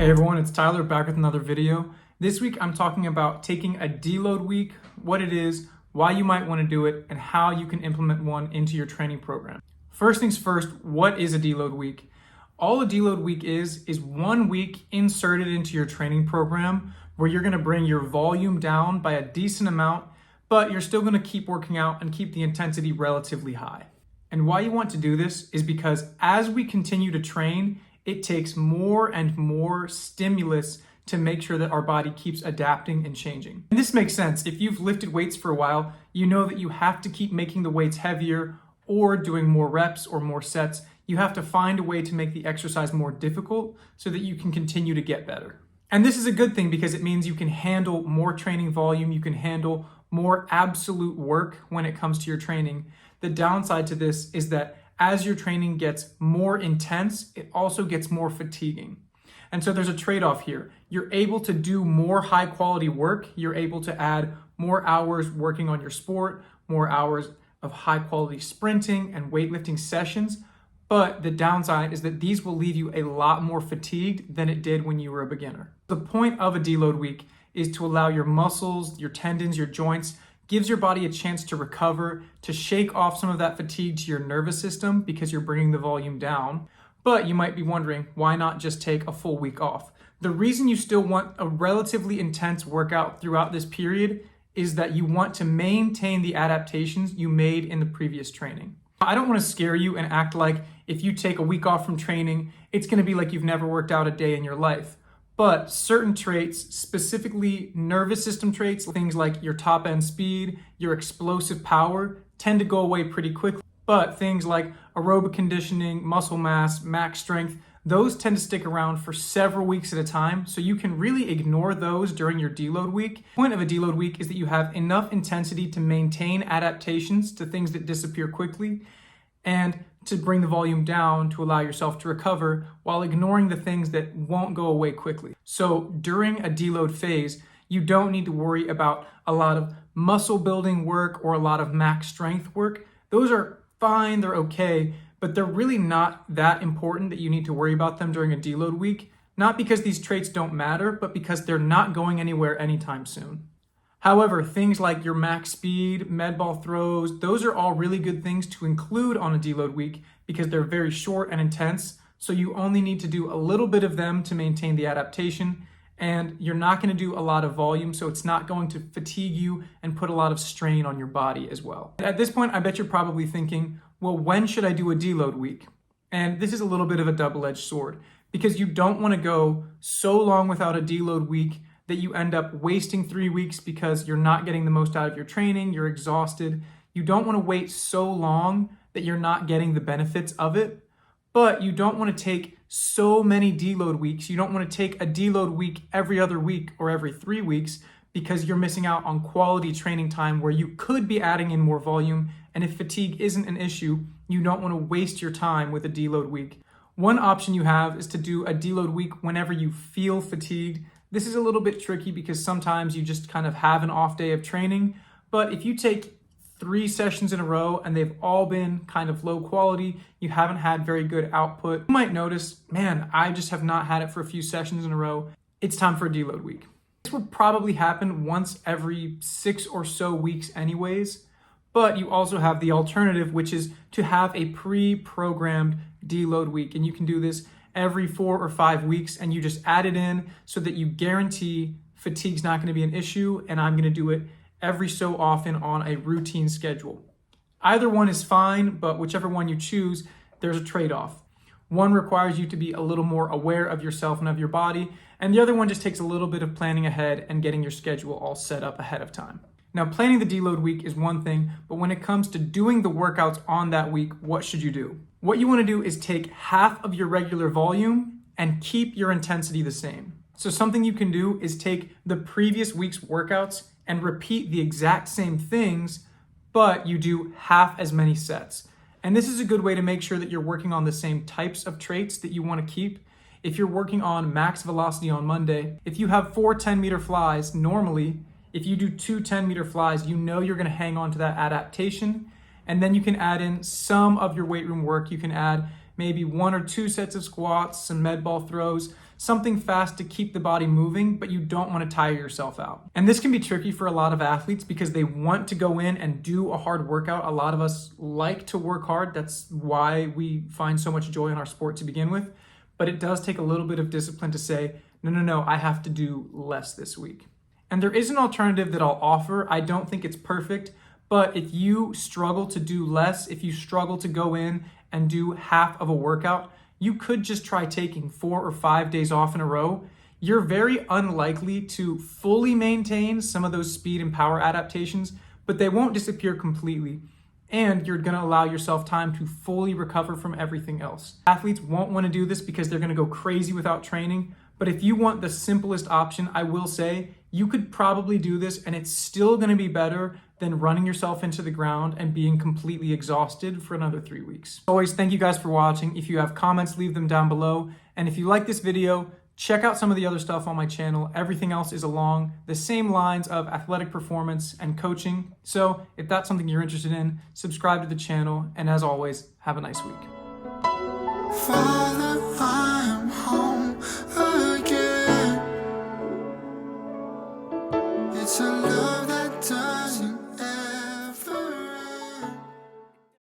Hey everyone, it's Tyler back with another video. This week I'm talking about taking a deload week, what it is, why you might want to do it, and how you can implement one into your training program. First things first, what is a deload week? All a deload week is 1 week inserted into your training program where you're going to bring your volume down by a decent amount, but you're still going to keep working out and keep the intensity relatively high. And why you want to do this is because as we continue to train, it takes more and more stimulus to make sure that our body keeps adapting and changing. And this makes sense. If you've lifted weights for a while, you know that you have to keep making the weights heavier or doing more reps or more sets. You have to find a way to make the exercise more difficult so that you can continue to get better. And this is a good thing because it means you can handle more training volume, you can handle more absolute work when it comes to your training. The downside to this is that as your training gets more intense, it also gets more fatiguing. And so there's a trade-off here. You're able to do more high quality work. You're able to add more hours working on your sport, more hours of high quality sprinting and weightlifting sessions. But the downside is that these will leave you a lot more fatigued than it did when you were a beginner. The point of a deload week is to allow your muscles, your tendons, your joints, gives your body a chance to recover, to shake off some of that fatigue to your nervous system because you're bringing the volume down. But you might be wondering, why not just take a full week off? The reason you still want a relatively intense workout throughout this period is that you want to maintain the adaptations you made in the previous training. I don't want to scare you and act like if you take a week off from training, it's going to be like you've never worked out a day in your life. But certain traits, specifically nervous system traits, things like your top end speed, your explosive power, tend to go away pretty quickly. But things like aerobic conditioning, muscle mass, max strength, those tend to stick around for several weeks at a time. So you can really ignore those during your deload week. The point of a deload week is that you have enough intensity to maintain adaptations to things that disappear quickly and to bring the volume down to allow yourself to recover while ignoring the things that won't go away quickly. So during a deload phase, you don't need to worry about a lot of muscle building work or a lot of max strength work. Those are fine, they're okay, but they're really not that important that you need to worry about them during a deload week. Not because these traits don't matter, but because they're not going anywhere anytime soon. However, things like your max speed, med ball throws, those are all really good things to include on a deload week because they're very short and intense. So you only need to do a little bit of them to maintain the adaptation, and you're not going to do a lot of volume, so it's not going to fatigue you and put a lot of strain on your body as well. At this point, I bet you're probably thinking, well, when should I do a deload week? And this is a little bit of a double-edged sword because you don't want to go so long without a deload week that you end up wasting 3 weeks because you're not getting the most out of your training, you're exhausted. You don't want to wait so long that you're not getting the benefits of it, but you don't want to take so many deload weeks. You don't want to take a deload week every other week or every 3 weeks because you're missing out on quality training time where you could be adding in more volume. And if fatigue isn't an issue, you don't want to waste your time with a deload week. One option you have is to do a deload week whenever you feel fatigued. This is a little bit tricky because sometimes you just kind of have an off day of training, but if you take 3 sessions in a row and they've all been kind of low quality, you haven't had very good output, you might notice, man, I just have not had it for a few sessions in a row. It's time for a deload week. This will probably happen once every 6 or so weeks anyways, but you also have the alternative, which is to have a pre-programmed deload week, and you can do this every 4 or 5 weeks, and you just add it in so that you guarantee fatigue's not going to be an issue, and I'm going to do it every so often on a routine schedule. Either one is fine, but whichever one you choose, there's a trade-off. One requires you to be a little more aware of yourself and of your body, and the other one just takes a little bit of planning ahead and getting your schedule all set up ahead of time. Now, planning the deload week is one thing, but when it comes to doing the workouts on that week, what should you do? What you want to do is take half of your regular volume and keep your intensity the same. So something you can do is take the previous week's workouts and repeat the exact same things, but you do half as many sets. And this is a good way to make sure that you're working on the same types of traits that you want to keep. If you're working on max velocity on Monday, if you have 4 10-meter flies, normally, if you do 2 10-meter flies, you know you're going to hang on to that adaptation. And then you can add in some of your weight room work. You can add maybe 1 or 2 sets of squats, some med ball throws, something fast to keep the body moving, but you don't want to tire yourself out. And this can be tricky for a lot of athletes because they want to go in and do a hard workout. A lot of us like to work hard. That's why we find so much joy in our sport to begin with. But it does take a little bit of discipline to say, no, I have to do less this week. And there is an alternative that I'll offer. I don't think it's perfect, but if you struggle to do less, if you struggle to go in and do half of a workout, you could just try taking 4 or 5 days off in a row. You're very unlikely to fully maintain some of those speed and power adaptations, but they won't disappear completely. And you're going to allow yourself time to fully recover from everything else. Athletes won't want to do this because they're going to go crazy without training. But if you want the simplest option, I will say you could probably do this and it's still going to be better than running yourself into the ground and being completely exhausted for another 3 weeks. As always, thank you guys for watching. If you have comments, leave them down below. And if you like this video, check out some of the other stuff on my channel. Everything else is along the same lines of athletic performance and coaching. So if that's something you're interested in, subscribe to the channel. And as always, have a nice week. Father, I'm home again. It's a